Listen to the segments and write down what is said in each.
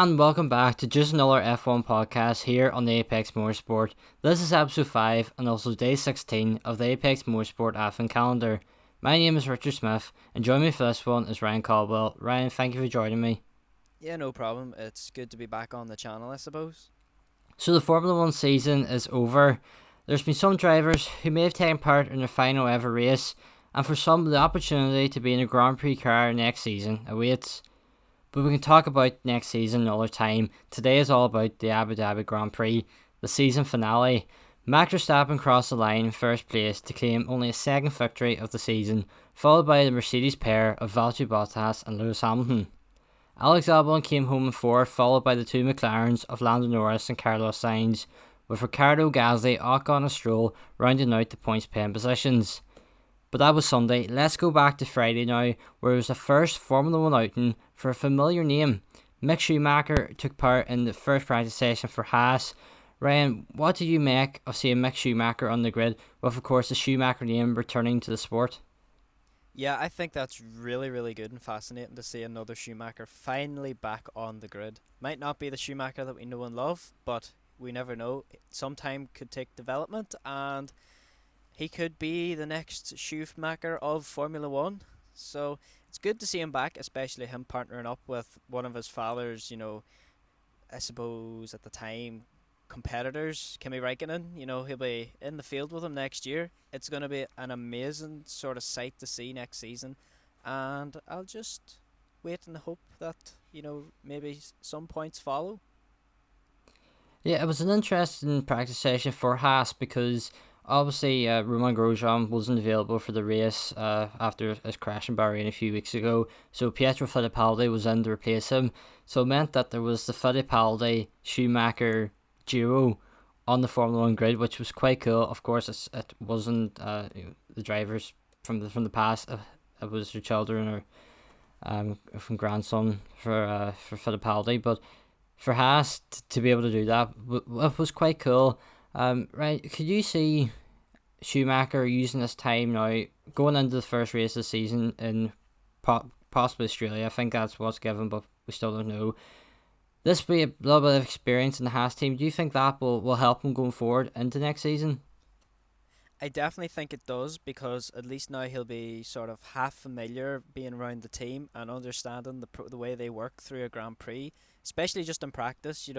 And welcome back to just another F1 podcast here on the Apex Motorsport. This is episode 5 and also day 16 of the Apex Motorsport F1 calendar. My name is Richard Smyth and joining me for this one is Ryan Caldwell. Ryan, thank you for joining me. Yeah, no problem. It's good to be back on the channel, I suppose. So the Formula 1 season is over. There's been some drivers who may have taken part in their final ever race, and for some the opportunity to be in a Grand Prix car next season awaits. But we can talk about next season another time. Today is all about the Abu Dhabi Grand Prix, the season finale. Max Verstappen crossed the line in first place to claim only a second victory of the season, followed by the Mercedes pair of Valtteri Bottas and Lewis Hamilton. Alex Albon came home in fourth, followed by the two McLarens of Lando Norris and Carlos Sainz, with Ricciardo, Gasly, Ocon and Stroll rounding out the points paying positions. But that was Sunday. Let's go back to Friday now, where it was the first Formula 1 outing for a familiar name. Mick Schumacher took part in the first practice session for Haas. Ryan, what did you make of seeing Mick Schumacher on the grid, with of course the Schumacher name returning to the sport? Yeah, I think that's really, really good and fascinating to see another Schumacher finally back on the grid. Might not be the Schumacher that we know and love, but we never know. Some time could take development, and he could be the next Schumacher of Formula 1. So it's good to see him back, especially him partnering up with one of his father's, I suppose at the time, competitors, Kimi Raikkonen. He'll be in the field with him next year. It's going to be an amazing sort of sight to see next season. And I'll just wait and hope that, maybe some points follow. Yeah, it was an interesting practice session for Haas because obviously Romain Grosjean wasn't available for the race after his crash in Bahrain a few weeks ago, so Pietro Fittipaldi was in to replace him. So it meant that there was the Fittipaldi-Schumacher duo on the Formula 1 grid, which was quite cool. Of course, it wasn't the drivers from the past. It was their children or from grandson for Fittipaldi, but for Haas to be able to do that was quite cool. Right, could you see Schumacher using this time now, going into the first race of the season in possibly Australia? I think that's what's given, but we still don't know. This will be a little bit of experience in the Haas team. Do you think that will help him going forward into next season? I definitely think it does, because at least now he'll be sort of half familiar being around the team and understanding the way they work through a Grand Prix, especially just in practice.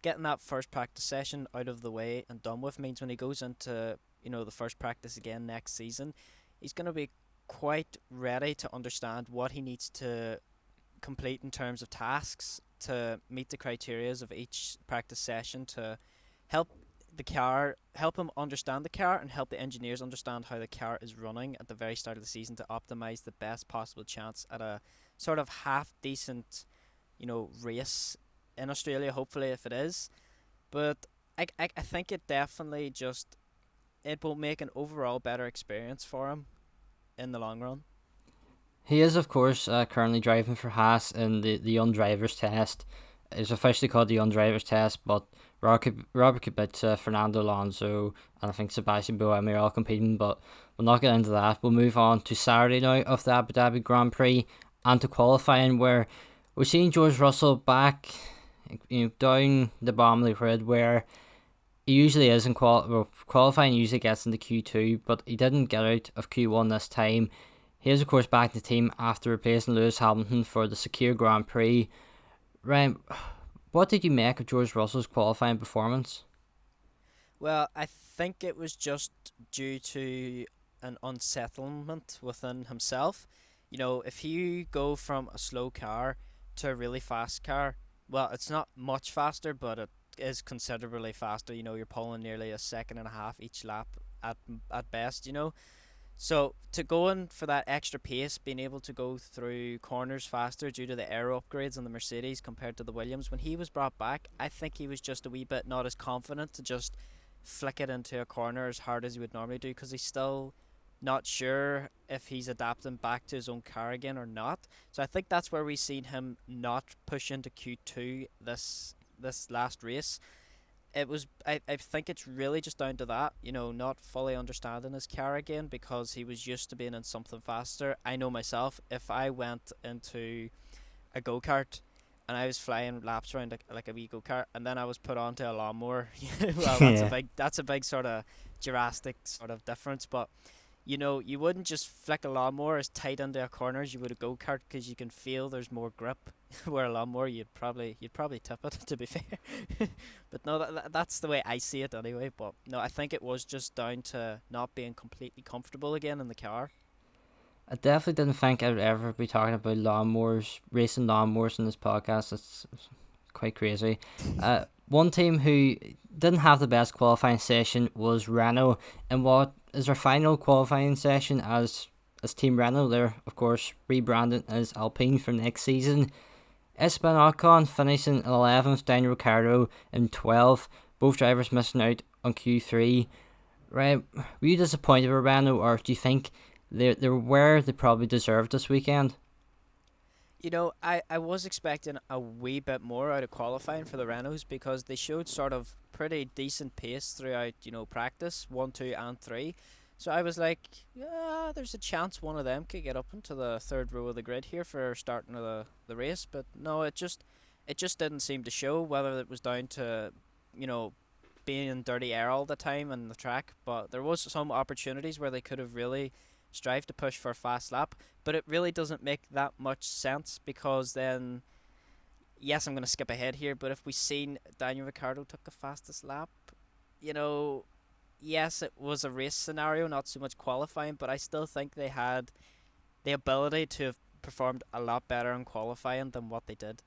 Getting that first practice session out of the way and done with means when he goes into the first practice again next season, he's going to be quite ready to understand what he needs to complete in terms of tasks to meet the criterias of each practice session, to help help him understand the car and help the engineers understand how the car is running at the very start of the season to optimize the best possible chance at a sort of half decent race in Australia, hopefully, if it is. But I think it definitely it will make an overall better experience for him in the long run. He is, of course, currently driving for Haas in the Young Drivers Test. It's officially called the Young Drivers Test, but Robert Kubica, Fernando Alonso, and I think Sebastian Buemi are all competing, but we'll not get into that. We'll move on to Saturday now of the Abu Dhabi Grand Prix and to qualifying, where we're seeing George Russell back down the bottom of the grid where he usually is in qualifying. Usually gets into Q2, but he didn't get out of Q1 this time. He is of course back in the team after replacing Lewis Hamilton for the Secure Grand Prix. Ryan, what did you make of George Russell's qualifying performance? Well, I think it was just due to an unsettlement within himself. If you go from a slow car to a really fast car, well, it's not much faster, but it is considerably faster. You're pulling nearly a second and a half each lap at best. So to go in for that extra pace, being able to go through corners faster due to the aero upgrades on the Mercedes compared to the Williams, when he was brought back, I think he was just a wee bit not as confident to just flick it into a corner as hard as he would normally do, because he's still not sure if he's adapting back to his own car again or not. So I think that's where we've seen him not push into Q2 this last race. I think it's really just down to that, not fully understanding his car again, because he was used to being in something faster. I know myself, if I went into a go-kart and I was flying laps around like a wee go-kart, and then I was put onto a lawnmower. Well, Yeah. that's a big sort of drastic sort of difference, but you wouldn't just flick a lawnmower as tight into a corner as you would a go-kart because you can feel there's more grip. Where a lawnmower, you'd probably tip it to be fair. But no, that's the way I see it anyway. But no, I think it was just down to not being completely comfortable again in the car. I definitely didn't think I would ever be talking about lawnmowers, racing lawnmowers in this podcast. It's quite crazy. One team who didn't have the best qualifying session was Renault, and what is their final qualifying session as Team Renault. They're of course rebranded as Alpine for next season. Esteban Ocon finishing in 11th, Daniel Ricciardo in 12th. Both drivers missing out on Q3. Right, were you disappointed with Renault, or do you think they're where they probably deserved this weekend? I was expecting a wee bit more out of qualifying for the Renaults because they showed sort of pretty decent pace throughout, practice 1, 2, and 3. So I was like, yeah, there's a chance one of them could get up into the third row of the grid here for starting of the race. But no, it just didn't seem to show, whether it was down to, you know, being in dirty air all the time on the track. But there was some opportunities where they could have really strived to push for a fast lap. But it really doesn't make that much sense because then, yes, I'm going to skip ahead here, but if we seen Daniel Ricciardo took the fastest lap, you know, yes, it was a race scenario, not so much qualifying, but I still think they had the ability to have performed a lot better in qualifying than what they did.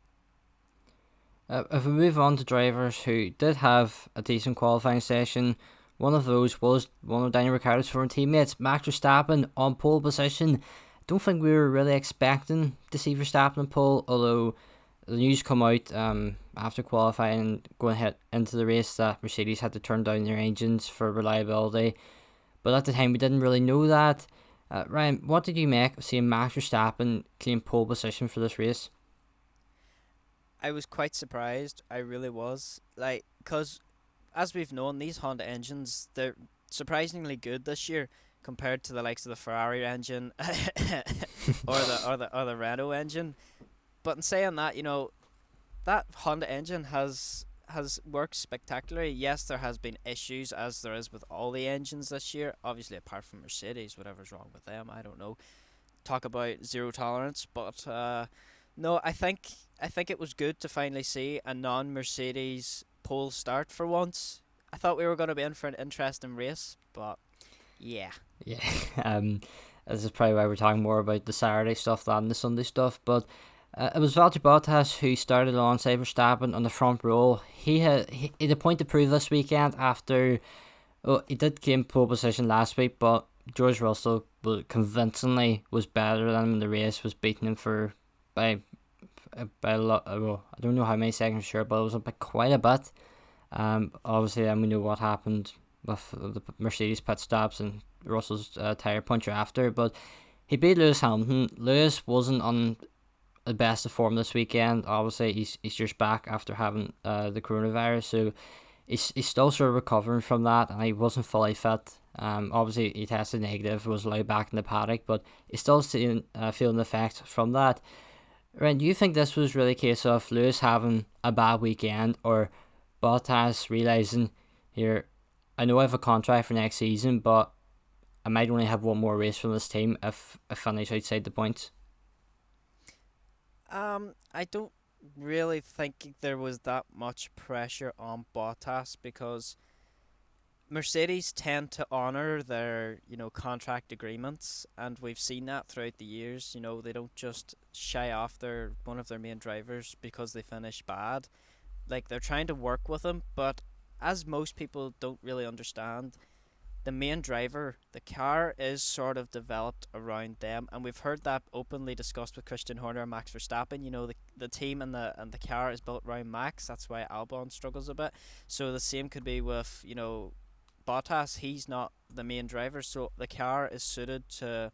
If we move on to drivers who did have a decent qualifying session, one of those was one of Daniel Ricciardo's former teammates, Max Verstappen, on pole position. Don't think we were really expecting to see Verstappen on pole, although the news come out after qualifying and going ahead into the race that Mercedes had to turn down their engines for reliability. But at the time, we didn't really know that. Ryan, what did you make of seeing Max Verstappen claim pole position for this race? I was quite surprised. I really was. Like, because as we've known, these Honda engines, they're surprisingly good this year compared to the likes of the Ferrari engine or the Renault engine. But in saying that, that Honda engine has worked spectacularly. Yes, there has been issues as there is with all the engines this year. Obviously, apart from Mercedes, whatever's wrong with them, I don't know. Talk about zero tolerance, but no, I think it was good to finally see a non-Mercedes pole start for once. I thought we were going to be in for an interesting race, but yeah. Yeah, this is probably why we're talking more about the Saturday stuff than the Sunday stuff. But it was Valtteri Bottas who started alongside Verstappen on the front row. He had a point to prove this weekend after. Oh, he did gain pole position last week, but George Russell convincingly was better than him in the race. Was beating him by a lot. Well, I don't know how many seconds, sure, but it was by quite a bit. Obviously, then we know what happened with the Mercedes pit stops and Russell's tyre puncture after, but he beat Lewis Hamilton. Lewis wasn't on the best of form this weekend. Obviously, he's just back after having the coronavirus, so he's still sort of recovering from that, and he wasn't fully fit. Obviously, he tested negative, was allowed back in the paddock, but he's still feeling the effects from that. Right, do you think this was really a case of Lewis having a bad weekend, or Bottas realising, here, I know I have a contract for next season, but I might only have one more race from this team if I finish outside the points? I don't really think there was that much pressure on Bottas because Mercedes tend to honor their, contract agreements, and we've seen that throughout the years. They don't just shy off one of their main drivers because they finish bad. Like, they're trying to work with them, but as most people don't really understand, the main driver, the car is sort of developed around them, and we've heard that openly discussed with Christian Horner and Max Verstappen. The team and the car is built around Max. That's why Albon struggles a bit. So the same could be with Bottas. He's not the main driver, so the car is suited to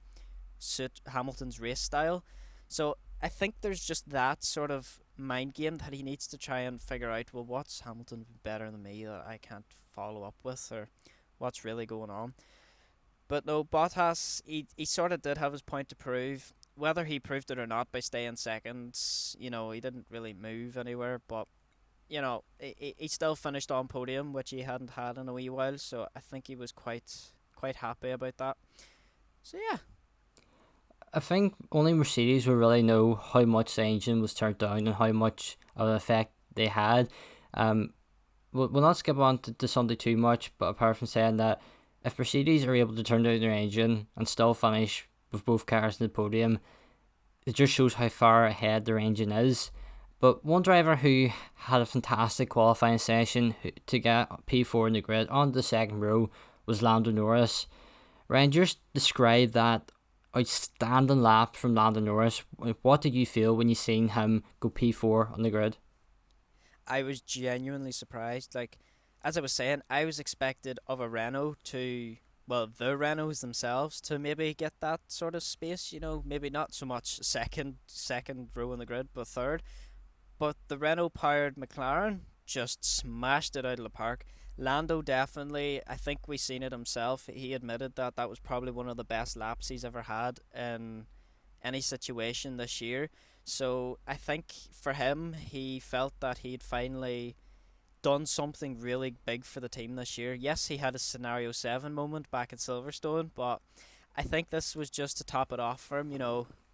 suit Hamilton's race style. So I think there's just that sort of mind game that he needs to try and figure out, well, what's Hamilton better than me that I can't follow up with, or what's really going on. But no, Bottas, he sort of did have his point to prove. whether he proved it or not by staying second, he didn't really move anywhere, but he still finished on podium, which he hadn't had in a wee while. So I think he was quite happy about that. So yeah, I think only Mercedes will really know how much the engine was turned down and how much of an effect they had. Um, we'll not skip on to Sunday too much, but apart from saying that if Mercedes are able to turn down their engine and still finish with both cars in the podium, it just shows how far ahead their engine is. But one driver who had a fantastic qualifying session to get P4 in the grid on the second row was Lando Norris. Ryan, just describe that outstanding lap from Lando Norris. What did you feel when you seen him go P4 on the grid? I was genuinely surprised. Like, as I was saying, I was expected of a Renault to, well, the Renaults themselves to maybe get that sort of space. Maybe not so much second row in the grid, but third. But the Renault powered McLaren just smashed it out of the park. Lando definitely, I think we seen it himself. He admitted that that was probably one of the best laps he's ever had in any situation this year. So I think for him, he felt that he'd finally done something really big for the team this year. Yes, he had a scenario 7 moment back at Silverstone, but I think this was just to top it off for him.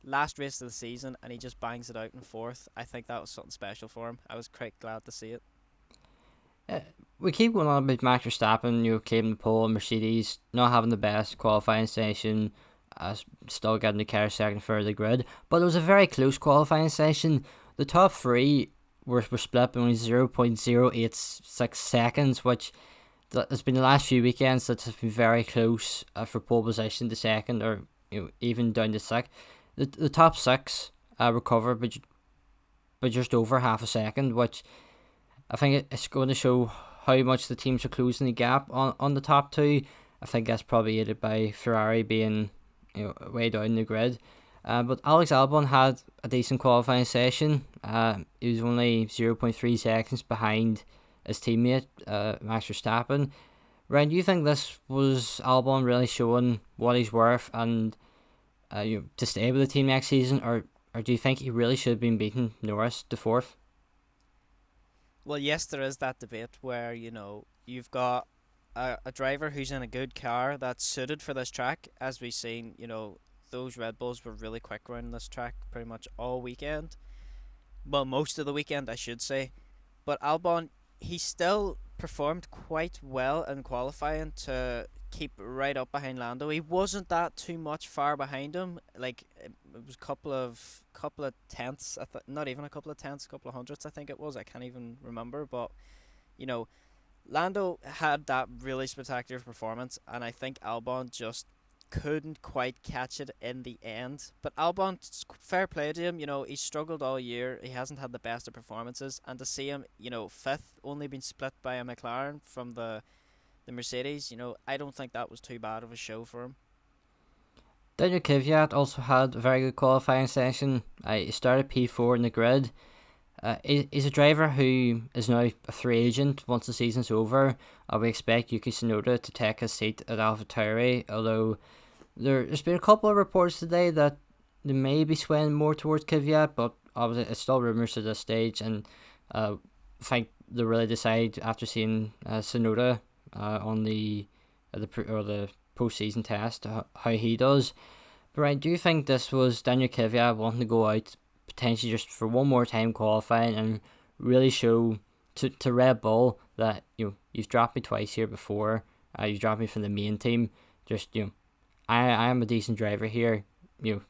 Last race of the season, and he just bangs it out in fourth. I think that was something special for him. I was quite glad to see it. We keep going on about Max Verstappen, claiming the pole, and Mercedes not having the best qualifying session, still getting the car second for the grid. But it was a very close qualifying session. The top three were split by only 0.086 seconds, which has been the last few weekends that has been very close for pole position to second, or even down to sixth. The top six recovered by just over half a second, which I think it's going to show how much the teams are closing the gap on the top two. I think that's probably aided by Ferrari being way down the grid. But Alex Albon had a decent qualifying session. He was only 0.3 seconds behind his teammate Max Verstappen. Ryan, do you think this was Albon really showing what he's worth and to stay with the team next season, or do you think he really should have been beating Norris to fourth? Well, yes, there is that debate where, you've got a driver who's in a good car that's suited for this track. As we've seen, those Red Bulls were really quick around this track pretty much all weekend. Well, most of the weekend, I should say. But Albon, he still performed quite well in qualifying to keep right up behind Lando. He wasn't that too much far behind him. Like, it was a couple of tenths. Not even a couple of tenths, a couple of hundredths, I think it was. I can't even remember. But, Lando had that really spectacular performance, and I think Albon just couldn't quite catch it in the end. But Albon, fair play to him. He struggled all year. He hasn't had the best of performances, and to see him, fifth, only been split by a McLaren from the Mercedes, I don't think that was too bad of a show for him. Daniel Kvyat also had a very good qualifying session. He started P4 in the grid. He's a driver who is now a free agent once the season's over. We expect Yuki Tsunoda to take his seat at AlphaTauri, although there's been a couple of reports today that they may be swaying more towards Kvyat, but obviously it's still rumours at this stage, and I think they'll really decide after seeing Tsunoda on the post-season test how he does. But right, do you think this was Daniel Kvyat wanting to go out potentially just for one more time qualifying and really show to Red Bull that you've dropped me twice here before, you've dropped me from the main team, just I am a decent driver here, you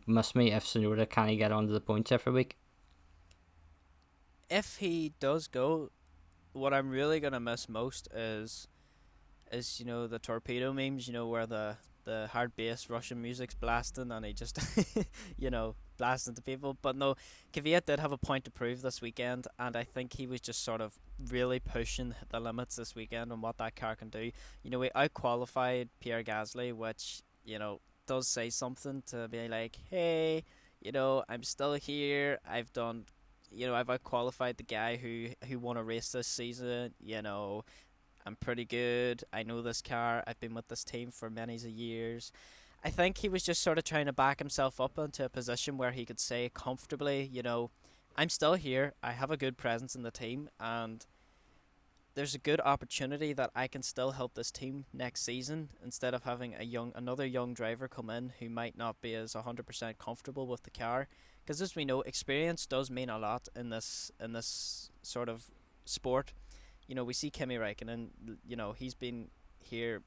miss me if Tsunoda can't get onto the points every week? If he does go, what I'm really gonna miss most is the torpedo memes, where the hard bass Russian music's blasting and he just blasting to people. But no, Kvyat did have a point to prove this weekend, and I think he was just sort of really pushing the limits this weekend on what that car can do. We out-qualified Pierre Gasly, which does say something to be like, hey, I'm still here. I've done, I've out-qualified the guy who won a race this season. I'm pretty good. I know this car. I've been with this team for many years. I think he was just sort of trying to back himself up into a position where he could say comfortably, I'm still here. I have a good presence in the team, and there's a good opportunity that I can still help this team next season instead of having another young driver come in who might not be as 100% comfortable with the car. Because as we know, experience does mean a lot in this sort of sport. We see Kimi Raikkonen. He's been here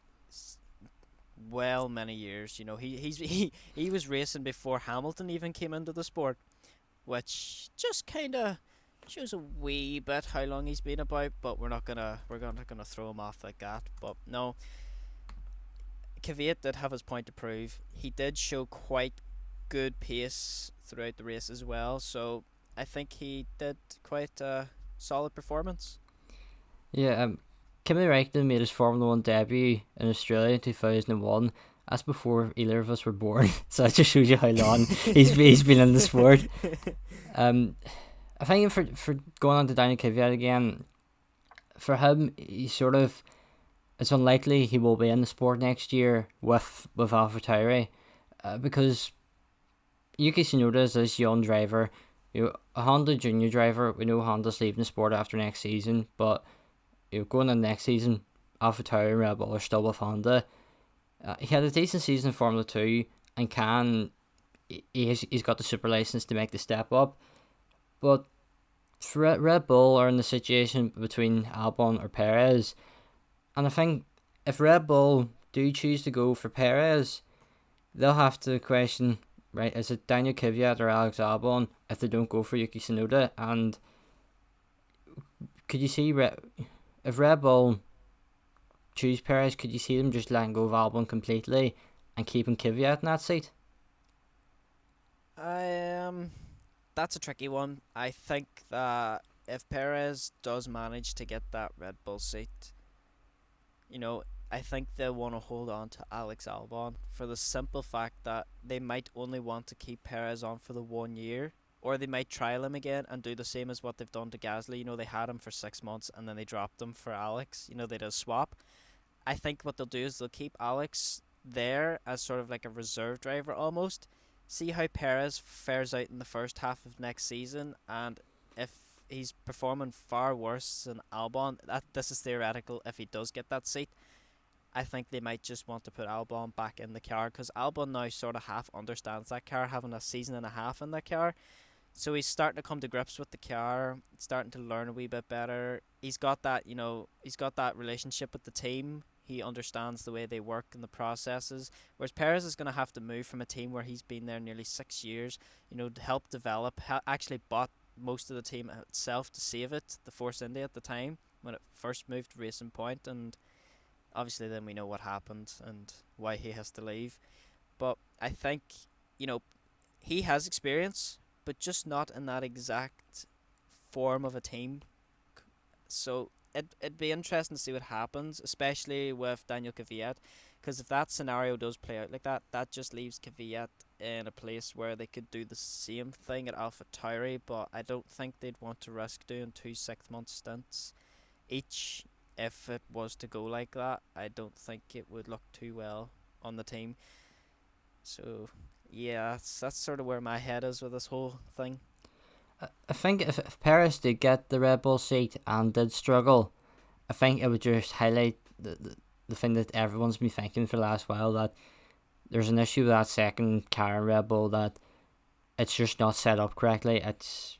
many years. He was racing before Hamilton even came into the sport, which just kind of shows a wee bit how long he's been about. But we're not gonna throw him off like that. But no, Kvyat did have his point to prove. He did show quite good pace throughout the race as well. So I think he did quite a solid performance. Yeah, Kimi Raikkonen made his Formula 1 debut in Australia in 2001. That's before either of us were born, so that just shows you how long he's been in the sport. I think for going on to Daniel Kvyat again, for him, it's unlikely he will be in the sport next year with AlphaTauri, because Yuki Tsunoda is this young driver, a Honda junior driver. We know Honda's leaving the sport after next season, but going in next season, AlphaTauri and Red Bull are still with Honda. He had a decent season in Formula 2 and he's got the super license to make the step up. But for Red Bull are in the situation between Albon or Perez. And I think if Red Bull do choose to go for Perez, they'll have to question, right, is it Daniel Kvyat or Alex Albon if they don't go for Yuki Tsunoda? And could you see if Red Bull choose Perez, could you see them just letting go of Albon completely and keeping Kvyat in that seat? That's a tricky one. I think that if Perez does manage to get that Red Bull seat, I think they'll want to hold on to Alex Albon for the simple fact that they might only want to keep Perez on for the 1 year, or they might trial him again and do the same as what they've done to Gasly. They had him for 6 months and then they dropped him for Alex. They did a swap. I think what they'll do is they'll keep Alex there as sort of like a reserve driver almost. See how Perez fares out in the first half of next season, and if he's performing far worse than Albon, this is theoretical, if he does get that seat, I think they might just want to put Albon back in the car, because Albon now sort of half understands that car, having a season and a half in that car. So he's starting to come to grips with the car, starting to learn a wee bit better. He's got that, he's got that relationship with the team. He understands the way they work and the processes. Whereas Perez is going to have to move from a team where he's been there nearly 6 years, to help develop. Actually bought most of the team itself to save it, the Force India at the time, when it first moved to Racing Point. And obviously then we know what happened and why he has to leave. But I think, he has experience, but just not in that exact form of a team. So it'd be interesting to see what happens, especially with Daniel Kvyat, because if that scenario does play out like that, that just leaves Kvyat in a place where they could do the same thing at AlphaTauri, but I don't think they'd want to risk doing 2 6-month stints each. If it was to go like that, I don't think it would look too well on the team. So yeah, that's sort of where my head is with this whole thing. I think if Perez did get the Red Bull seat and did struggle, I think it would just highlight the thing that everyone's been thinking for the last while, that there's an issue with that second car in Red Bull, that it's just not set up correctly. It's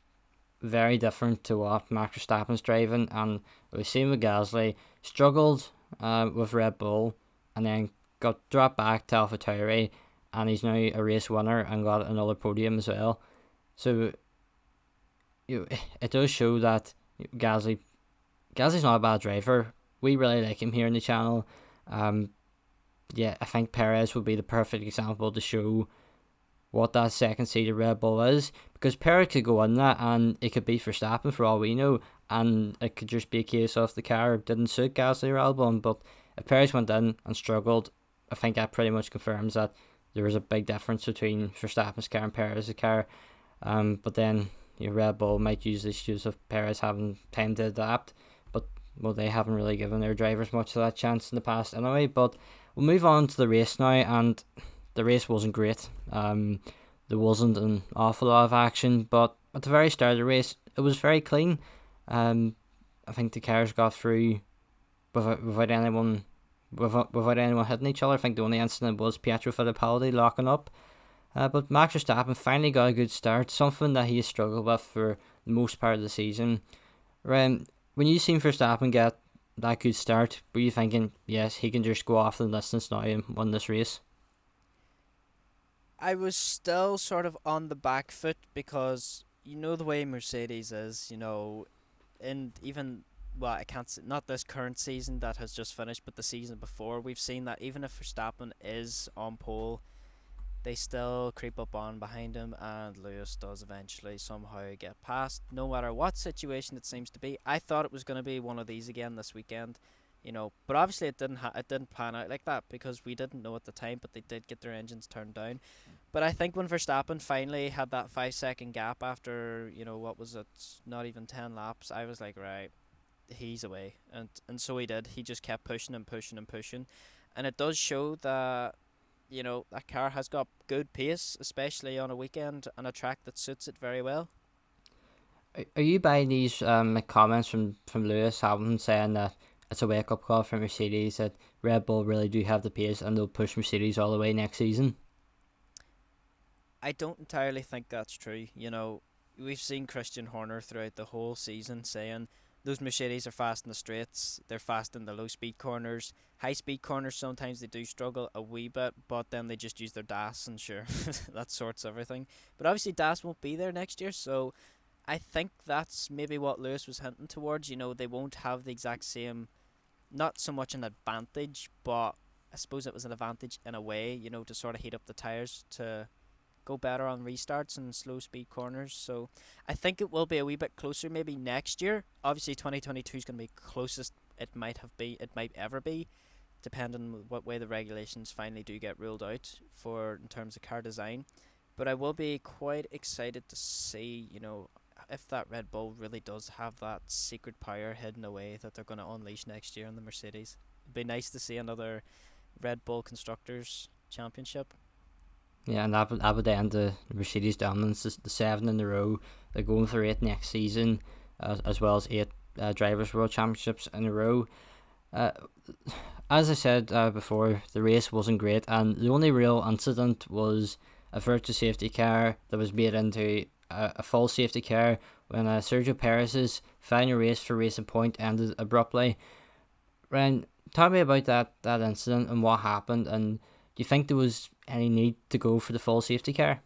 very different to what Max Verstappen's driving, and we've seen with Gasly, struggled with Red Bull and then got dropped back to AlphaTauri, and he's now a race winner and got another podium as well. So it does show that Gasly's not a bad driver. We really like him here on the channel. I think Perez would be the perfect example to show what that second seat of Red Bull is, because Perez could go in that and it could be Verstappen for all we know, and it could just be a case of the car didn't suit Gasly or Albon. But if Perez went in and struggled, I think that pretty much confirms that there was a big difference between Verstappen's car and Perez's car. But then Red Bull might use the excuse of Perez having time to adapt, but they haven't really given their drivers much of that chance in the past anyway. But we'll move on to the race now, and the race wasn't great. There wasn't an awful lot of action, but at the very start of the race, it was very clean. I think the cars got through without anyone hitting each other. I think the only incident was Pietro Fittipaldi locking up. But Max Verstappen finally got a good start, something that he has struggled with for the most part of the season. When you seen Verstappen get that good start, were you thinking, yes, he can just go off the distance now and win this race? I was still sort of on the back foot because you know the way Mercedes is, and even well, I can't say, not this current season that has just finished, but the season before, we've seen that even if Verstappen is on pole, they still creep up on behind him, and Lewis does eventually somehow get past, no matter what situation it seems to be. I thought it was going to be one of these again this weekend, but obviously it didn't pan out like that because we didn't know at the time, but they did get their engines turned down. But I think when Verstappen finally had that 5 second gap after what was it, not even 10 laps, I was like, right, he's away, and so he did. He just kept pushing and pushing and pushing, and it does show that that car has got good pace, especially on a weekend and a track that suits it very well. Are you buying these comments from Lewis Hamilton saying that it's a wake up call for Mercedes, that Red Bull really do have the pace and they'll push Mercedes all the way next season? I don't entirely think that's true. We've seen Christian Horner throughout the whole season saying those Mercedes are fast in the straights, they're fast in the low speed corners. High speed corners, sometimes they do struggle a wee bit, but then they just use their DAS, and sure, that sorts everything. But obviously DAS won't be there next year, so I think that's maybe what Lewis was hinting towards. They won't have the exact same, not so much an advantage, but I suppose it was an advantage in a way, to sort of heat up the tyres to go better on restarts and slow speed corners. So I think it will be a wee bit closer maybe next year. Obviously 2022 is going to be closest it might ever be, depending on what way the regulations finally do get ruled out for in terms of car design. But I will be quite excited to see, if that Red Bull really does have that secret power hidden away that they're going to unleash next year on the Mercedes. It'd be nice to see another Red Bull Constructors Championship. Yeah, and that would end the Mercedes dominance, the 7 in a row. They're going for 8 next season, as well as 8 Drivers' World Championships in a row. As I said before, the race wasn't great, and the only real incident was a virtual safety car that was made into a full safety car when Sergio Perez's final race for Racing Point ended abruptly. Ryan, tell me about that incident and what happened, and do you think there was any need to go for the full safety car?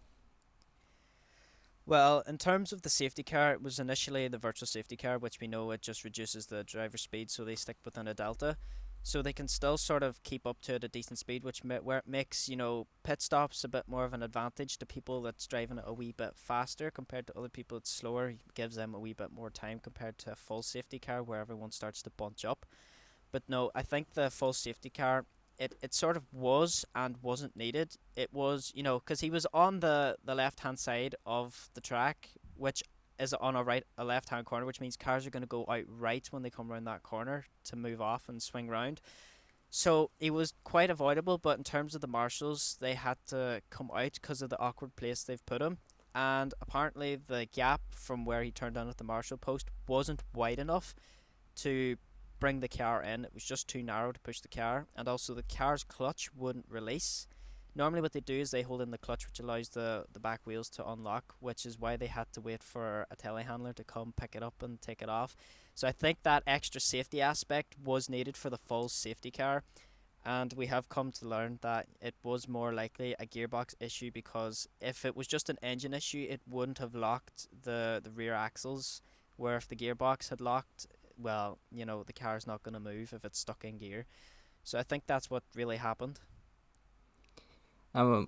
Well, in terms of the safety car, it was initially the virtual safety car, which we know it just reduces the driver's speed, so they stick within a delta. So they can still sort of keep up to it at a decent speed, where it makes, pit stops a bit more of an advantage to people that's driving it a wee bit faster compared to other people that's slower. It gives them a wee bit more time compared to a full safety car where everyone starts to bunch up. But no, I think the full safety car, it sort of was and wasn't needed. It was, because he was on the left-hand side of the track, which is on a left-hand corner, which means cars are going to go out right when they come around that corner to move off and swing round. So it was quite avoidable, but in terms of the marshals, they had to come out because of the awkward place they've put him. And apparently the gap from where he turned on at the marshal post wasn't wide enough to bring the car in. It was just too narrow to push the car, and also the car's clutch wouldn't release. Normally what they do is they hold in the clutch, which allows the back wheels to unlock, which is why they had to wait for a telehandler to come pick it up and take it off. So I think that extra safety aspect was needed for the full safety car, and we have come to learn that it was more likely a gearbox issue, because if it was just an engine issue, it wouldn't have locked the rear axles, where if the gearbox had locked, well, the car's not going to move if it's stuck in gear. So I think that's what really happened.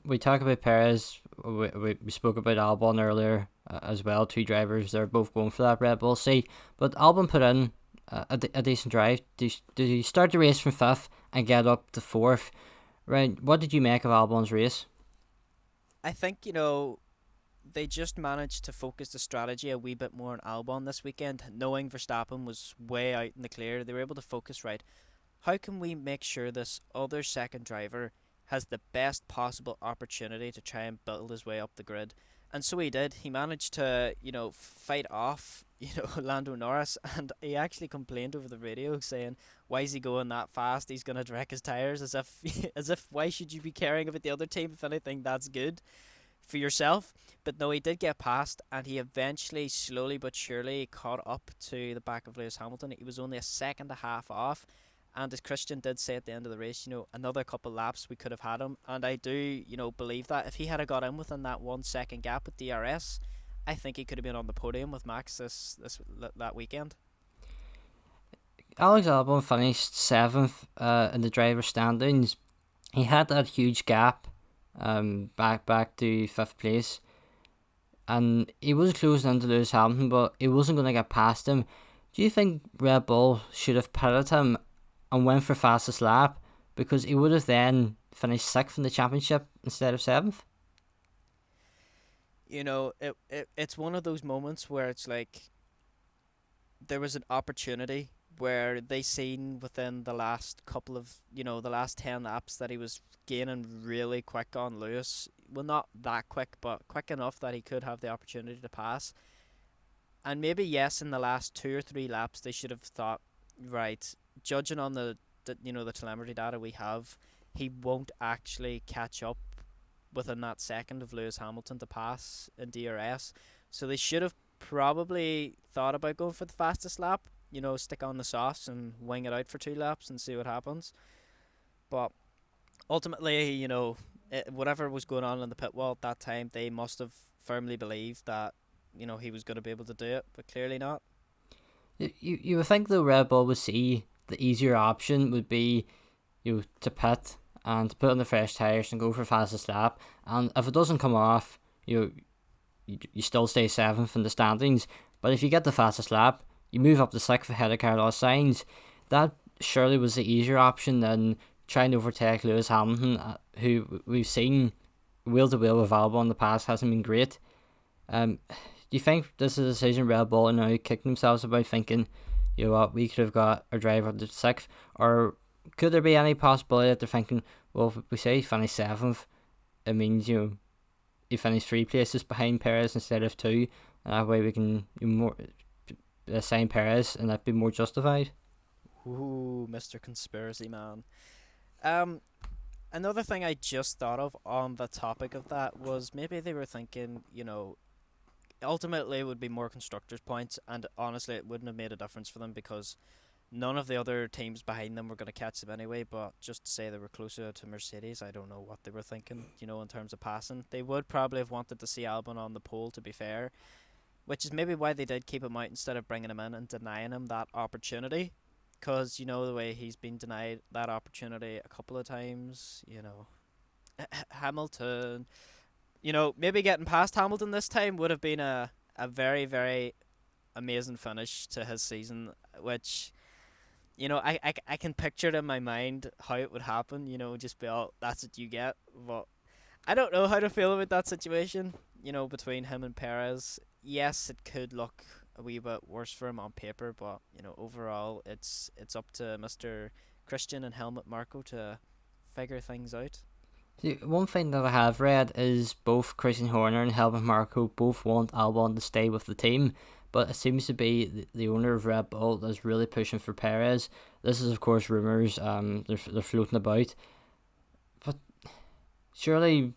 We talk about Perez. We spoke about Albon earlier as well. 2 drivers, they're both going for that Red Bull seat. But Albon put in a decent drive. Did he start the race from 5th and get up to 4th? Right. What did you make of Albon's race? I think, they just managed to focus the strategy a wee bit more on Albon this weekend, knowing Verstappen was way out in the clear. They were able to focus, right, how can we make sure this other second driver has the best possible opportunity to try and build his way up the grid. And so he did. He managed to, fight off, Lando Norris, and he actually complained over the radio saying, "Why is he going that fast? He's gonna wreck his tires." As if, why should you be caring about the other team? If anything, that's good for yourself. But no, he did get past, and he eventually, slowly but surely, caught up to the back of Lewis Hamilton. He was only a second and a half off. And as Christian did say at the end of the race, another couple laps we could have had him. And I do, believe that if he had got in within that 1 second gap with DRS, I think he could have been on the podium with Max that weekend. Alex Albon finished 7th in the driver standings. He had that huge gap back to 5th place. And he was closing into Lewis Hamilton, but he wasn't going to get past him. Do you think Red Bull should have pitted him and went for fastest lap, because he would have then finished 6th in the championship instead of 7th? It's one of those moments where it's like there was an opportunity where they seen within the last couple of, the last 10 laps that he was gaining really quick on Lewis. Well, not that quick, but quick enough that he could have the opportunity to pass. And maybe, yes, in the last 2 or 3 laps, they should have thought, right, judging on the telemetry data we have, he won't actually catch up within that second of Lewis Hamilton to pass in DRS. So they should have probably thought about going for the fastest lap, stick on the softs and wing it out for 2 laps and see what happens. But ultimately, whatever was going on in the pit wall at that time, they must have firmly believed that, he was going to be able to do it, but clearly not. You would think the Red Bull would see the easier option would be, to pit and to put on the fresh tyres and go for fastest lap. And if it doesn't come off, you still stay 7th in the standings. But if you get the fastest lap, you move up to 6th ahead of Carlos Sainz. That surely was the easier option than trying to overtake Lewis Hamilton, who we've seen wheel to wheel with Albon in the past hasn't been great. Do you think this is a decision Red Bull are now kicking themselves about, thinking, what, we could have got our driver to 6th? Or could there be any possibility that they're thinking, well, if we say he finished 7th, it means, he finished 3 places behind Perez instead of 2, and that way we can more assign Perez, and that'd be more justified? Ooh, Mr. Conspiracy Man. Another thing I just thought of on the topic of that was maybe they were thinking, ultimately it would be more constructors' points, and honestly it wouldn't have made a difference for them because none of the other teams behind them were going to catch them anyway. But just to say they were closer to Mercedes, I don't know what they were thinking, in terms of passing. They would probably have wanted to see Albon on the pole, to be fair, which is maybe why they did keep him out instead of bringing him in and denying him that opportunity, because the way he's been denied that opportunity a couple of times. Hamilton, maybe getting past Hamilton this time would have been a very, very amazing finish to his season, which, I can picture it in my mind how it would happen, just be all, that's what you get. But I don't know how to feel about that situation, between him and Perez. Yes, it could look a wee bit worse for him on paper, but, overall it's up to Mr. Christian and Helmut Marko to figure things out. See, one thing that I have read is both Christian Horner and Helmut Marko both want Albon to stay with the team, but it seems to be the owner of Red Bull that's really pushing for Perez. This is, of course, rumours. They're floating about, but surely,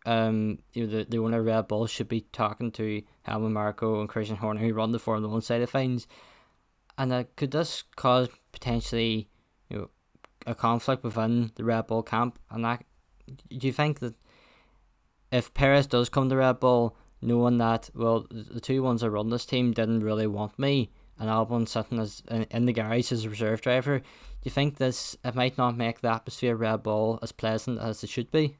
the owner of Red Bull should be talking to Helmut Marko and Christian Horner, who run the Formula One side of things, and could this cause potentially, a conflict within the Red Bull camp? And that, do you think that if Perez does come to Red Bull, knowing that, well, the two ones that run this team didn't really want me, and Albon sitting as in the garage as a reserve driver, do you think it might not make the atmosphere of Red Bull as pleasant as it should be?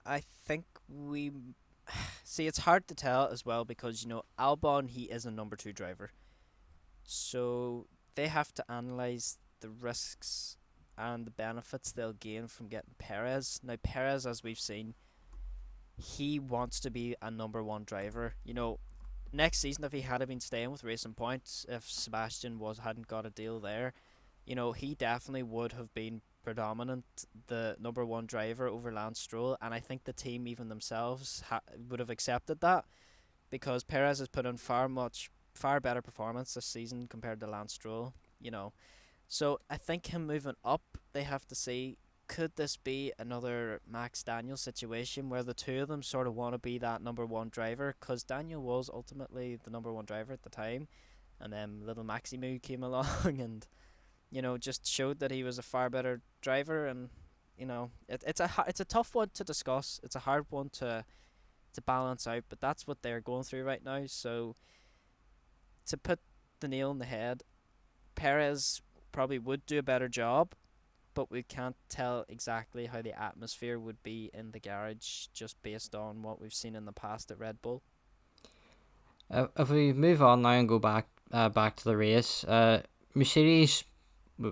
I think we see, it's hard to tell as well because Albon, he is a number 2 driver, so they have to analyze the risks and the benefits they'll gain from getting Perez. Now Perez, as we've seen, he wants to be a number 1 driver. Next season, if he had been staying with Racing Point, if Sebastian hadn't got a deal there, he definitely would have been predominant the number one driver over Lance Stroll, and I think the team even themselves would have accepted that because Perez has put in far better performance this season compared to Lance Stroll. You know, so I think him moving up, they have to see, could this be another Max Daniel situation where the two of them sort of want to be that number one driver? Because Daniel was ultimately the number one driver at the time, and then little Maximu came along and just showed that he was a far better driver. And it's a tough one to discuss. It's a hard one to balance out, but that's what they're going through right now. So to put the nail in the head, Perez probably would do a better job, but we can't tell exactly how the atmosphere would be in the garage just based on what we've seen in the past at Red Bull. If we move on now and go back to the race, Mercedes,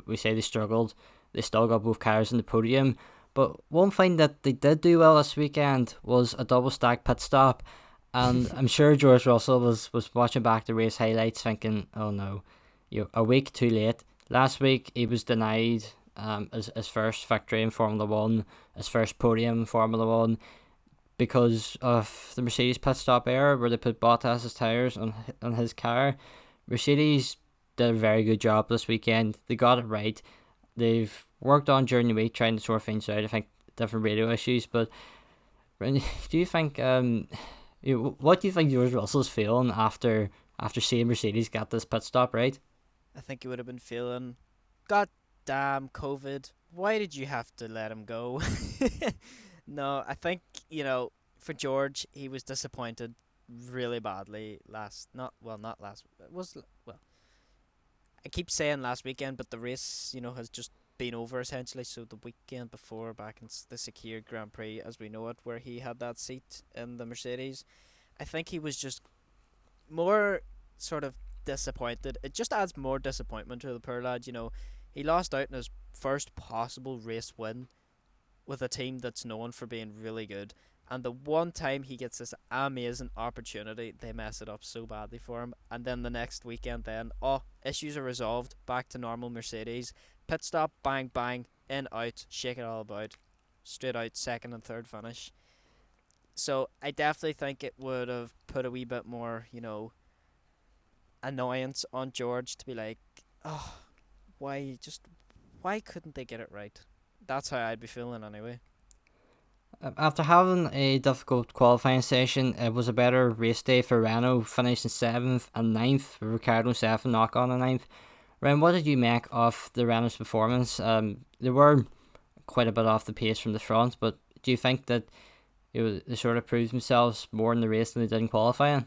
we say they struggled. They still got both cars in the podium. But one thing that they did do well this weekend was a double stack pit stop. And I'm sure George Russell was watching back the race highlights thinking, oh no, a week too late. Last week he was denied his first victory in Formula 1, his first podium in Formula 1, because of the Mercedes pit stop error where they put Bottas's tyres on his car. Mercedes did a very good job this weekend. They got it right. They've worked on during the week trying to sort things out. I think different radio issues, but do you think what do you think George Russell's feeling after seeing Mercedes get this pit stop right? I think he would have been feeling, God damn COVID, why did you have to let him go? No, I think, for George, he was disappointed really badly I keep saying last weekend, but the race, has just been over essentially. So the weekend before, back in the checkered Grand Prix as we know it, where he had that seat in the Mercedes, I think he was just more sort of disappointed. It just adds more disappointment to the poor lad. He lost out in his first possible race win with a team that's known for being really good. And the one time he gets this amazing opportunity, they mess it up so badly for him. And then the next weekend issues are resolved, back to normal Mercedes. Pit stop, bang, bang, in, out, shake it all about. Straight out, second and third finish. So I definitely think it would have put a wee bit more, annoyance on George to be like, why couldn't they get it right? That's how I'd be feeling anyway. After having a difficult qualifying session, it was a better race day for Renault, finishing 7th and 9th, with Ricciardo and Seth knock on the 9th. Ren, what did you make of the Renault's performance? They were quite a bit off the pace from the front, but do you think that they sort of proved themselves more in the race than they did in qualifying?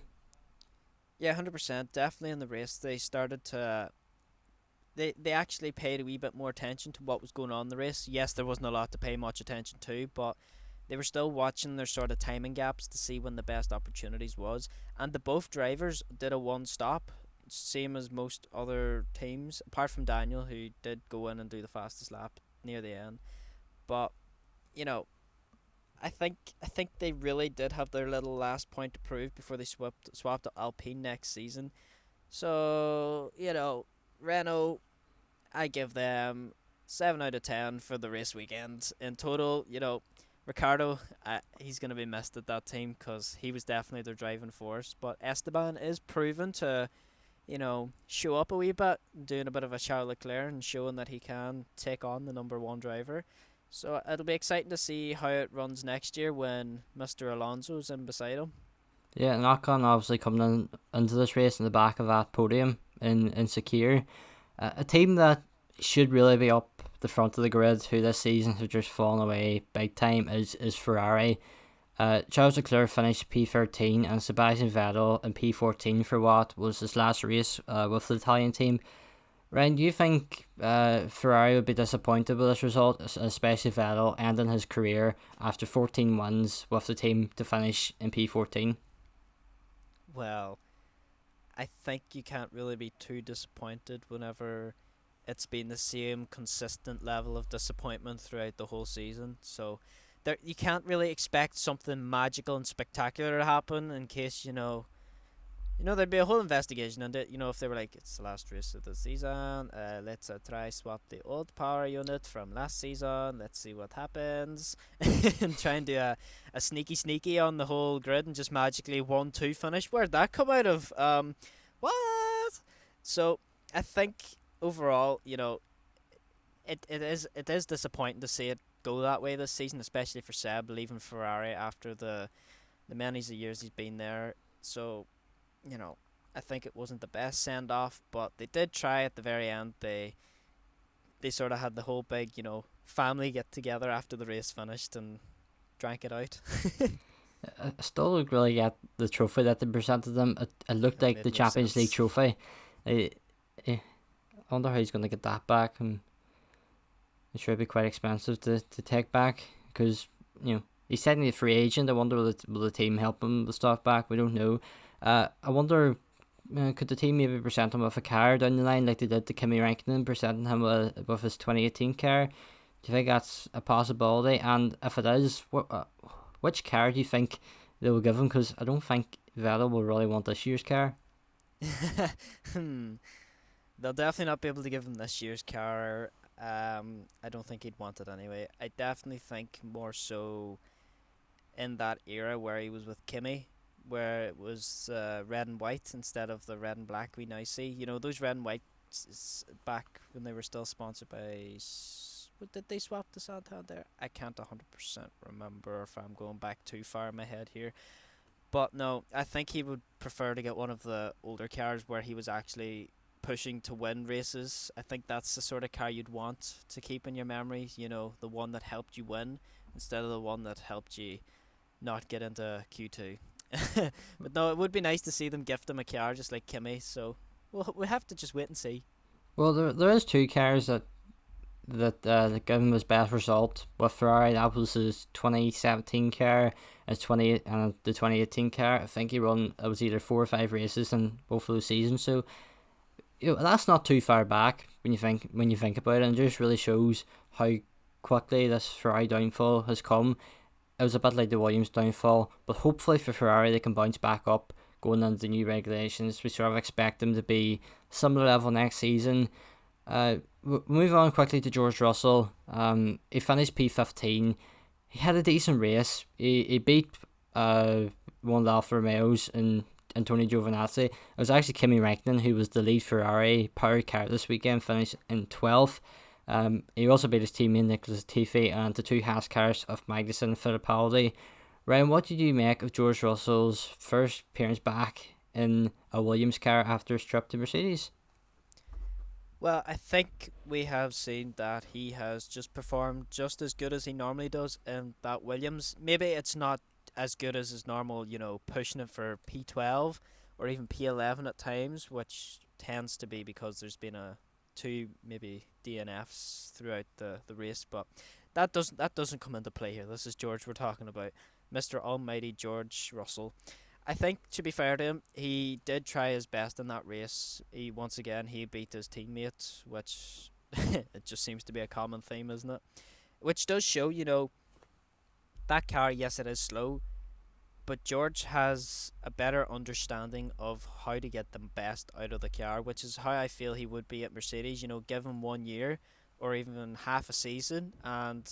Yeah, 100%. Definitely in the race, they started to... They actually paid a wee bit more attention to what was going on in the race. Yes, there wasn't a lot to pay much attention to, but they were still watching their sort of timing gaps to see when the best opportunities was. And the both drivers did a one stop, same as most other teams, apart from Daniel, who did go in and do the fastest lap near the end. But, I think they really did have their little last point to prove before they swapped to Alpine next season. So, Renault, I give them 7 out of 10 for the race weekend. In total, Ricciardo, he's going to be missed at that team because he was definitely their driving force. But Esteban is proven to, show up a wee bit, doing a bit of a Charles Leclerc and showing that he can take on the number one driver. So it'll be exciting to see how it runs next year when Mr. Alonso's in beside him. Yeah, and Ocon obviously coming into this race in the back of that podium in Sakir. A team that should really be up the front of the grid who this season have just fallen away big time is Ferrari. Charles Leclerc finished P13 and Sebastian Vettel in P14 for what was his last race with the Italian team. Ryan, do you think Ferrari would be disappointed with this result, especially Vettel ending his career after 14 wins with the team to finish in P14? Well, I think you can't really be too disappointed whenever it's been the same consistent level of disappointment throughout the whole season. So you can't really expect something magical and spectacular to happen in case, There'd be a whole investigation into it. If they were like, it's the last race of the season, let's try swap the old power unit from last season. Let's see what happens, and try and do a sneaky on the whole grid and just magically 1-2 finish. Where'd that come out of? What? So I think overall, it is disappointing to see it go that way this season, especially for Seb leaving Ferrari after the many years he's been there. So I think it wasn't the best send off, but they did try at the very end. They sort of had the whole big, family get together after the race finished and drank it out. I still don't really get the trophy that they presented them. It looked like the no Champions League sense. trophy. I wonder how he's going to get that back, and it should be quite expensive to take back, because he's technically a free agent. I wonder will the team help him with stuff back? We don't know. I wonder, could the team maybe present him with a car down the line like they did to Kimi Raikkonen, presenting him with his 2018 car? Do you think that's a possibility? And if it is, which car do you think they will give him? Because I don't think Vettel will really want this year's car. They'll definitely not be able to give him this year's car. I don't think he'd want it anyway. I definitely think more so in that era where he was with Kimi, where it was red and white instead of the red and black we now see. Those red and whites back when they were still sponsored by. What did they swap to Santander? I can't 100% remember if I'm going back too far in my head here. But no, I think he would prefer to get one of the older cars where he was actually pushing to win races. I think that's the sort of car you'd want to keep in your memory. The one that helped you win instead of the one that helped you not get into Q2. But no, it would be nice to see them gift him a car just like Kimi. So we'll have to just wait and see. Well, there is two cars that give him his best result with Ferrari. That was his 2017 car, his the 2018 car. I think he run, it was either 4 or 5 races in both of those seasons. So that's not too far back when you think about it, and it just really shows how quickly this Ferrari downfall has come. It was a bit like the Williams downfall, but hopefully for Ferrari they can bounce back up going into the new regulations. We sort of expect them to be similar level next season. We'll move on quickly to George Russell. He finished P15. He had a decent race. He beat one of the Alfa Romeos and Antonio Giovinazzi. It was actually Kimi Raikkonen who was the lead Ferrari power car this weekend, finished in 12th. He also beat his teammate Nicholas Latifi and the 2 Haas cars of Magnussen and Fittipaldi. Ryan, what did you make of George Russell's first appearance back in a Williams car after his trip to Mercedes? Well, I think we have seen that he has just performed just as good as he normally does in that Williams. Maybe it's not as good as his normal, pushing it for P12 or even P11 at times, which tends to be because there's been two maybe DNFs throughout the race, but that doesn't come into play here. This is George we're talking about, Mr. Almighty George Russell. I think, to be fair to him, he did try his best in that race. He beat his teammate, which it just seems to be a common theme, isn't it? Which does show, that car, yes, it is slow, but George has a better understanding of how to get the best out of the car, which is how I feel he would be at Mercedes. Give him 1 year or even half a season, and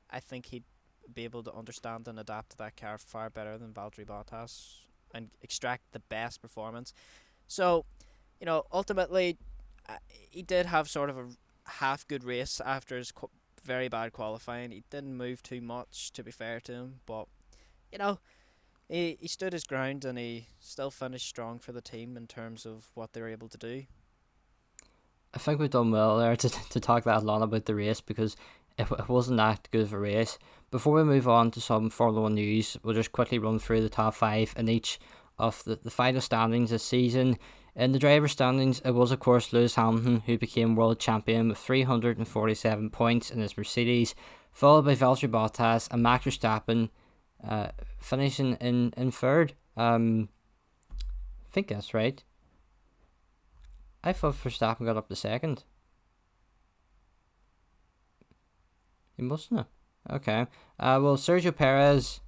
I think he'd be able to understand and adapt to that car far better than Valtteri Bottas and extract the best performance. So, ultimately, he did have sort of a half good race after his very bad qualifying. He didn't move too much, to be fair to him, but he stood his ground and he still finished strong for the team in terms of what they were able to do. I think we've done well there to talk that long about the race, because it wasn't that good of a race. Before we move on to some Formula 1 news, we'll just quickly run through the top 5 in each of the final standings this season. In the driver standings, it was of course Lewis Hamilton who became world champion with 347 points in his Mercedes, followed by Valtteri Bottas and Max Verstappen, finishing in 3rd. I think that's right. I thought Verstappen got up to 2nd. He mustn't have. Okay. Well, Sergio Perez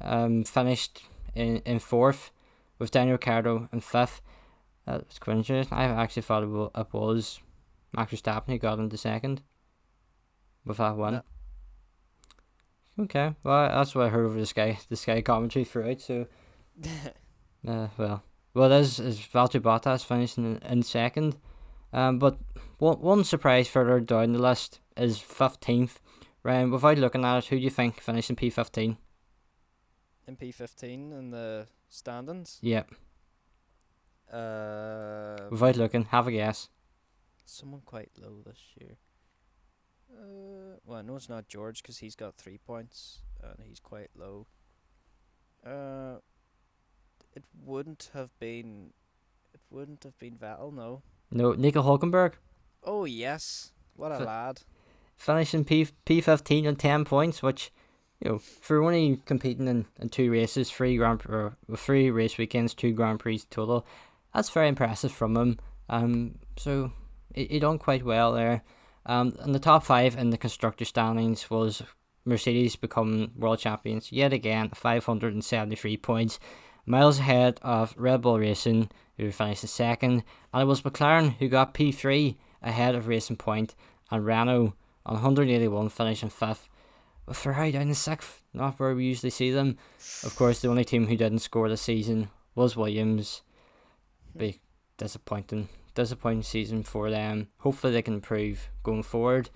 finished in 4th. with Daniel Ricciardo in 5th. It's quite interesting. I actually thought it was Max Verstappen who got into 2nd with that win. No. Okay, well, that's what I heard over the Sky commentary throughout. So, well, it is Valtteri Bottas finishing in 2nd. But one surprise further down the list is 15th. Ryan, without looking at it, who do you think finished in P15? In P15 in the standings? Yeah. Uh, Without looking, have a guess. Someone quite low this year. Well, no, it's not George because he's got 3 points and he's quite low. It wouldn't have been. It wouldn't have been Vettel, no. No, Nico Hulkenberg. Oh yes, what a lad! Finishing P15 on 10 points, which, for only competing in 2 races, 3 race weekends, 2 Grand Prix total, that's very impressive from him. So he done quite well there. In the top 5 in the constructor standings was Mercedes becoming world champions yet again, 573 points, miles ahead of Red Bull Racing, who finished 2nd, and it was McLaren who got P3 ahead of Racing Point, and Renault on 181 finishing 5th. With Ferrari down in 6th, not where we usually see them. Of course, the only team who didn't score this season was Williams. Be disappointing season for them. Hopefully they can improve going forward.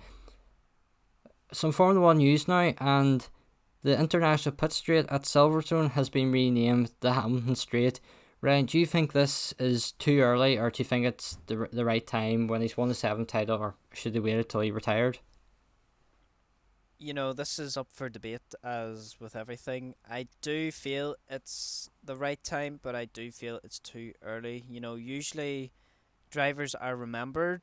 Some Formula 1 news now, and the International Pit Straight at Silverstone has been renamed the Hamilton Straight. Ryan, do you think this is too early, or do you think it's the right time when he's won the 7th title, or should they wait until he retired? This is up for debate as with everything. I do feel it's the right time, but I do feel it's too early. Usually drivers are remembered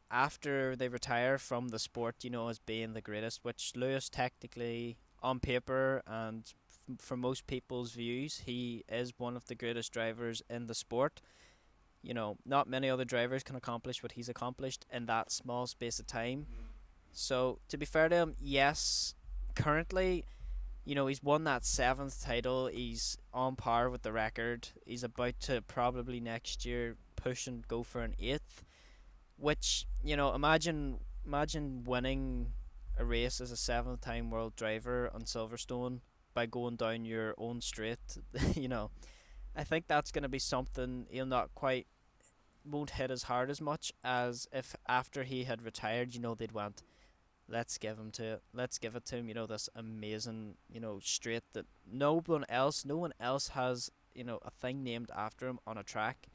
after they retire from the sport, as being the greatest, which Lewis technically on paper and for most people's views, he is one of the greatest drivers in the sport. Not many other drivers can accomplish what he's accomplished in that small space of time. So, to be fair to him, yes, currently, he's won that 7th title. He's on par with the record. He's about to probably next year push and go for an 8th, which, imagine winning a race as a 7th time world driver on Silverstone by going down your own straight. I think that's going to be something he'll not quite won't hit as hard as much as if after he had retired, they'd went, let's give it to him, this amazing, straight that no one else has, a thing named after him on a track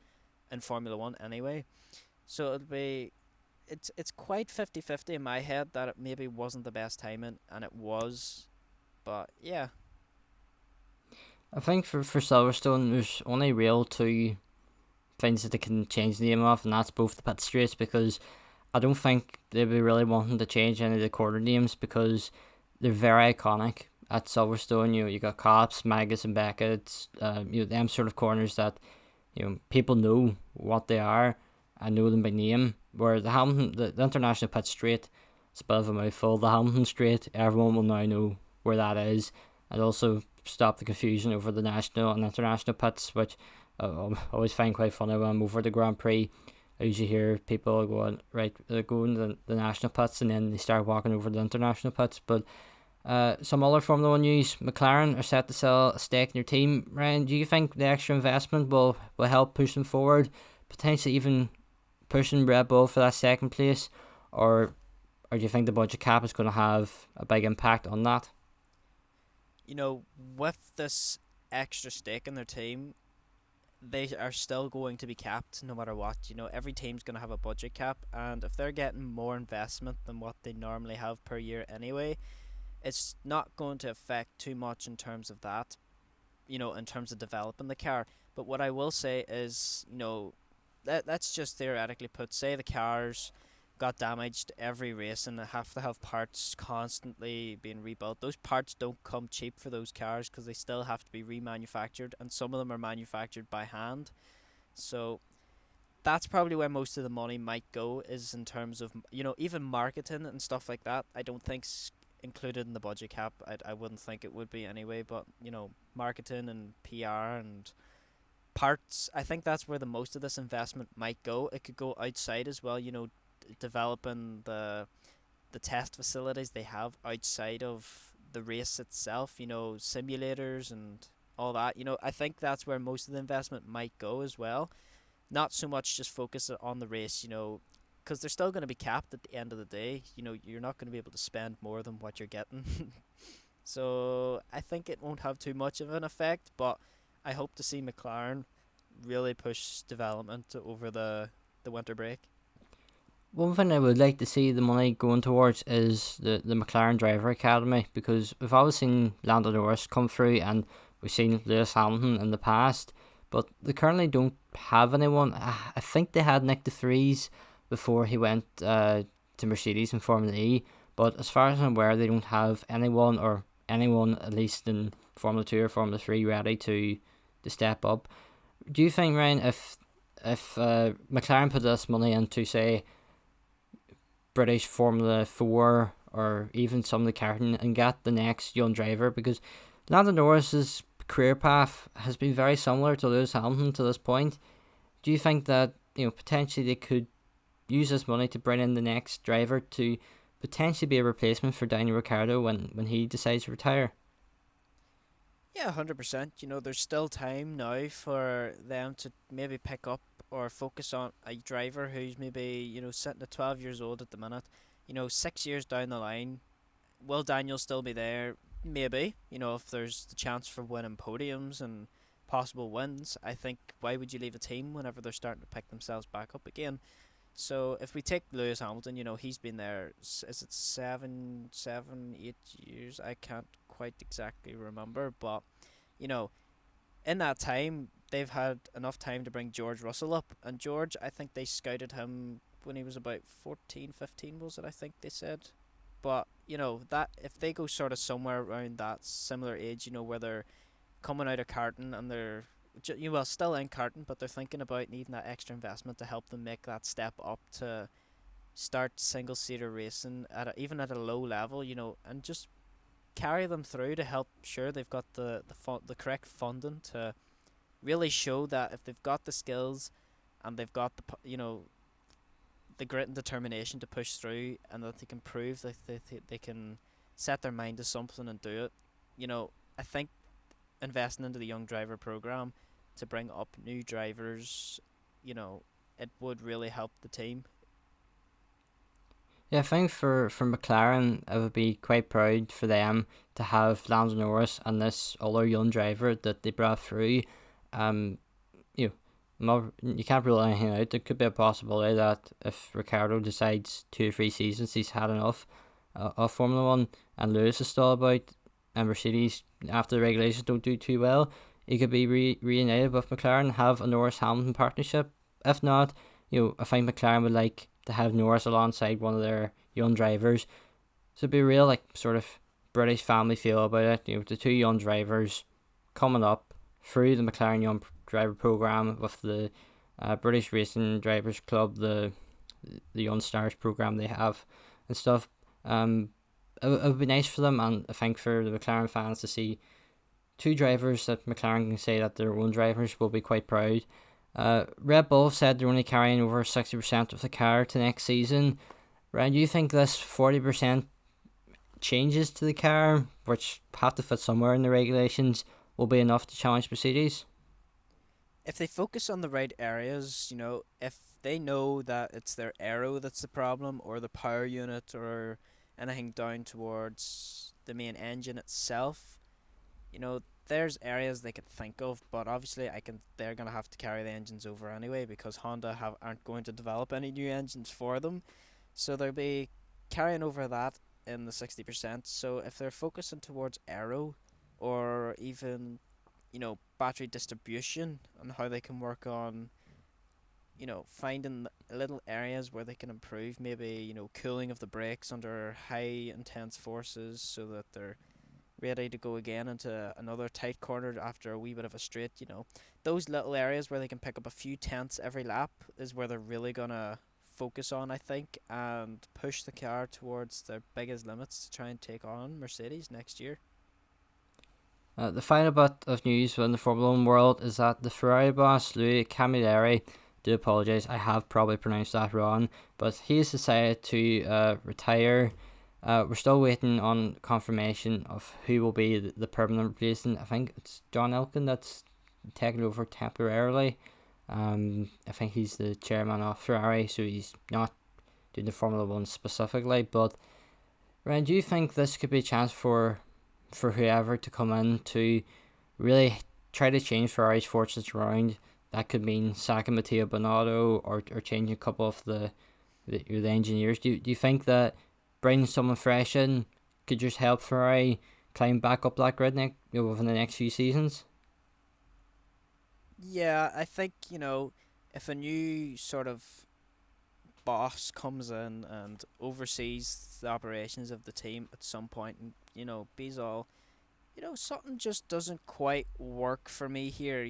in Formula 1 anyway. So it's quite 50-50 in my head that it maybe wasn't the best timing, and it was, but yeah. I think for Silverstone, there's only real 2 things that they can change the name of, and that's both the pit straights, because I don't think they'd be really wanting to change any of the quarter names because they're very iconic at Silverstone. You got Copse, Magus and Beckett, them sort of corners that people know what they are and know them by name. Where the International Pit Straight, it's a bit of a mouthful. The Hamilton Straight, everyone will now know where that is, and also stop the confusion over the national and international pits, which I always find quite funny when I'm over the Grand Prix. I usually hear people going, they're going to the national pits and then they start walking over the international pits. But some other Formula 1 news, McLaren are set to sell a stake in their team. Ryan, do you think the extra investment will help push them forward, potentially even pushing Red Bull for that 2nd place, or do you think the budget cap is going to have a big impact on that? With this extra stake in their team, they are still going to be capped no matter what. Every team's going to have a budget cap, and if they're getting more investment than what they normally have per year anyway, it's not going to affect too much in terms of that, in terms of developing the car. But what I will say is, let's just theoretically put, say the cars got damaged every race and they have to have parts constantly being rebuilt. Those parts don't come cheap for those cars because they still have to be remanufactured, and some of them are manufactured by hand. So that's probably where most of the money might go, is in terms of, even marketing and stuff like that. I don't think's included in the budget cap. I wouldn't think it would be anyway, but marketing and PR and parts. I think that's where the most of this investment might go. It could go outside as well. Developing the test facilities they have outside of the race itself. Simulators and all that. I think that's where most of the investment might go as well. Not so much just focus on the race. Because they're still going to be capped at the end of the day. You're not going to be able to spend more than what you're getting. So I think it won't have too much of an effect, but I hope to see McLaren really push development over the winter break. One thing I would like to see the money going towards is the McLaren Driver Academy, because we've always seen Lando Norris come through and we've seen Lewis Hamilton in the past, but they currently don't have anyone. I think they had Nick de Vries before he went to Mercedes in Formula E, but as far as I'm aware, they don't have anyone, or anyone at least in Formula 2 or Formula 3, ready to step up. Do you think, Ryan, if McLaren put this money into, say, British Formula 4 or even some of the karting, and get the next young driver? Because Lando Norris's career path has been very similar to Lewis Hamilton to this point. Do you think that potentially they could use this money to bring in the next driver to potentially be a replacement for Daniel Ricciardo when he decides to retire? Yeah, 100%. There's still time now for them to maybe pick up or focus on a driver who's maybe, sitting at 12 years old at the minute. 6 years down the line, will Daniel still be there? Maybe. If there's the chance for winning podiums and possible wins, I think why would you leave a team whenever they're starting to pick themselves back up again? So if we take Lewis Hamilton, he's been there, is it 8 years? I can't quite exactly remember, but, in that time, they've had enough time to bring George Russell up. And George, I think they scouted him when he was about 14, 15, was it, I think they said. But, that if they go sort of somewhere around that similar age, where they're coming out of karting and they're still in karting, but they're thinking about needing that extra investment to help them make that step up to start single-seater racing even at a low level, and just carry them through to help sure they've got the correct funding to really show that if they've got the skills and they've got the grit and determination to push through, and that they can prove that they can set their mind to something and do it. I think investing into the young driver program to bring up new drivers, it would really help the team. Yeah, I think for McLaren, it would be quite proud for them to have Lando Norris and this other young driver that they brought through. You can't rule anything out. There could be a possibility that if Ricciardo decides 2 or 3 seasons he's had enough of Formula 1 and Lewis is still about, and Mercedes after the regulations don't do too well, he could be reunited with McLaren, have a Norris-Hamilton partnership. If not, I think McLaren would like to have Norris alongside one of their young drivers. So it'd be a real sort of British family feel about it. The 2 young drivers coming up through the McLaren Young Driver Program with the British Racing Drivers Club, the Young Stars program they have and stuff. It would be nice for them, and I think for the McLaren fans to see 2 drivers that McLaren can say that their own drivers will be quite proud. Red Bull said they're only carrying over 60% of the car to next season. Ryan, do you think this 40% changes to the car, which have to fit somewhere in the regulations, will be enough to challenge Mercedes? If they focus on the right areas, if they know that it's their aero that's the problem, or the power unit, or anything down towards the main engine itself, there's areas they could think of, but obviously they're going to have to carry the engines over anyway, because Honda aren't going to develop any new engines for them. So they'll be carrying over that in the 60%. So if they're focusing towards aero, or even, battery distribution, and how they can work on, finding little areas where they can improve, maybe, cooling of the brakes under high intense forces so that they're ready to go again into another tight corner after a wee bit of a straight, those little areas where they can pick up a few tenths every lap is where they're really going to focus on, I think, and push the car towards their biggest limits to try and take on Mercedes next year. The final bit of news within the Formula 1 world is that the Ferrari boss, Louis Camilleri, do apologise, I have probably pronounced that wrong, but he has decided to retire. We're still waiting on confirmation of who will be the permanent replacement. I think it's John Elkann that's taking over temporarily. I think he's the chairman of Ferrari, so he's not doing the Formula 1 specifically. But Ryan, do you think this could be a chance for whoever to come in to really try to change Ferrari's fortunes around? That could mean sacking Matteo Binotto or changing a couple of the engineers. Do you think that bringing someone fresh in could just help Ferrari climb back up that grid within the next few seasons? Yeah, I think, if a new sort of boss comes in and oversees the operations of the team at some point, and, bees all, something just doesn't quite work for me here.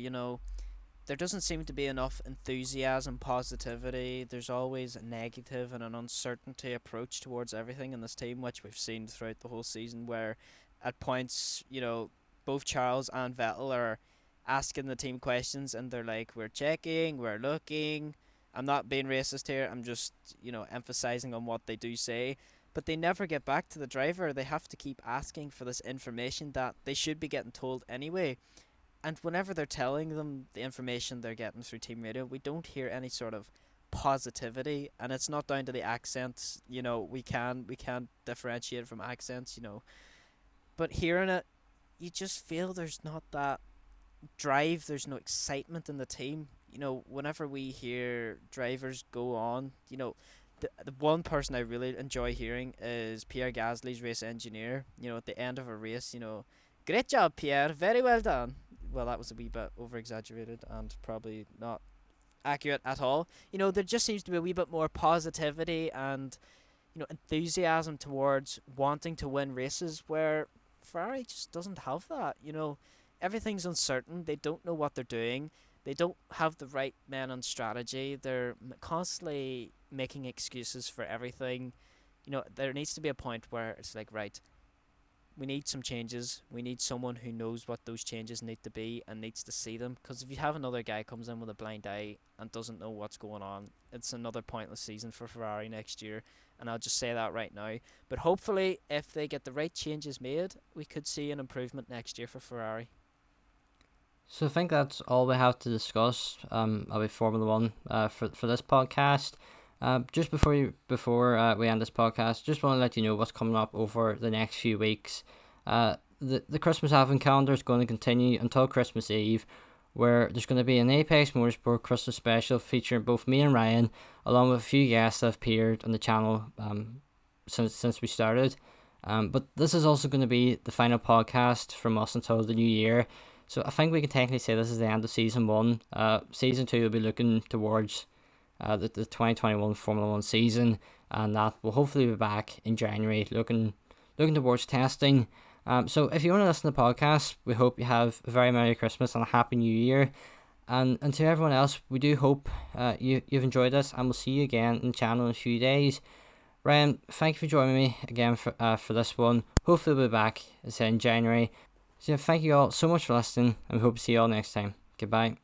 There doesn't seem to be enough enthusiasm, positivity. There's always a negative and an uncertainty approach towards everything in this team, which we've seen throughout the whole season, where at points, both Charles and Vettel are asking the team questions and they're like, we're checking, we're looking. I'm not being racist here, I'm just, emphasizing on what they do say. But they never get back to the driver. They have to keep asking for this information that they should be getting told anyway. And whenever they're telling them the information they're getting through team radio, we don't hear any sort of positivity. And it's not down to the accents. We can differentiate from accents. But hearing it, you just feel there's not that drive. There's no excitement in the team. Whenever we hear drivers go on, the one person I really enjoy hearing is Pierre Gasly's race engineer. At the end of a race, great job, Pierre. Very well done. Well, that was a wee bit over-exaggerated and probably not accurate at all. There just seems to be a wee bit more positivity and, enthusiasm towards wanting to win races, where Ferrari just doesn't have that. Everything's uncertain. They don't know what they're doing. They don't have the right men on strategy. They're constantly making excuses for everything. There needs to be a point where it's like, right, we need some changes. We need someone who knows what those changes need to be and needs to see them. Because if you have another guy comes in with a blind eye and doesn't know what's going on, it's another pointless season for Ferrari next year. And I'll just say that right now. But hopefully, if they get the right changes made, we could see an improvement next year for Ferrari. So I think that's all we have to discuss about Formula 1 for this podcast. Just before we end this podcast, just want to let you know what's coming up over the next few weeks. The Christmas Advent calendar is going to continue until Christmas Eve, where there's going to be an Apex Motorsport Christmas special featuring both me and Ryan, along with a few guests that have appeared on the channel since we started. But this is also going to be the final podcast from us until the new year. So I think we can technically say this is the end of Season 1. Season 2 will be looking towards the 2021 Formula 1 season, and that will hopefully be back in January, looking towards testing. So if you want to listen to the podcast, we hope you have a very Merry Christmas and a Happy New Year. And to everyone else, we do hope you've enjoyed this, and we'll see you again on the channel in a few days. Ryan, thank you for joining me again for this one. Hopefully we'll be back, as I said, in January. So thank you all so much for listening, and we hope to see you all next time. Goodbye.